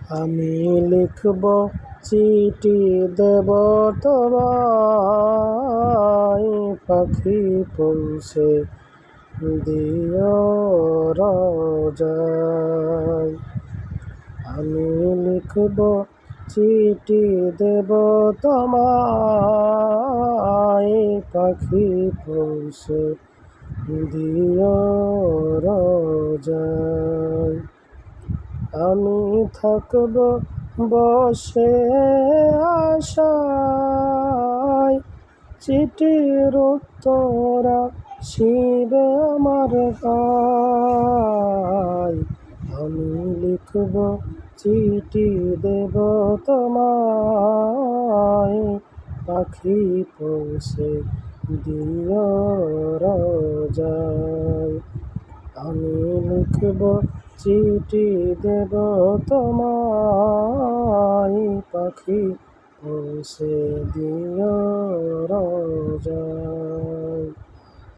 আমি লিখব চিঠি দেব তোমায়, পাখি পৌঁছে দিও রোজায়। আমি লিখব চিঠি দেব তোমায়, পাখি পৌঁছে দিও রোজায়। আমি থাকব বসে আশায়, চিঠির উত্তর আসিবে আমার গায়। আমি লিখব চিঠি দেব তোমায়, পাখি পৌঁছে দিও রোজায়। আমি লিখব চিঠি দেব তোমায়, পাখি পৌঁছে দিও রোজায়।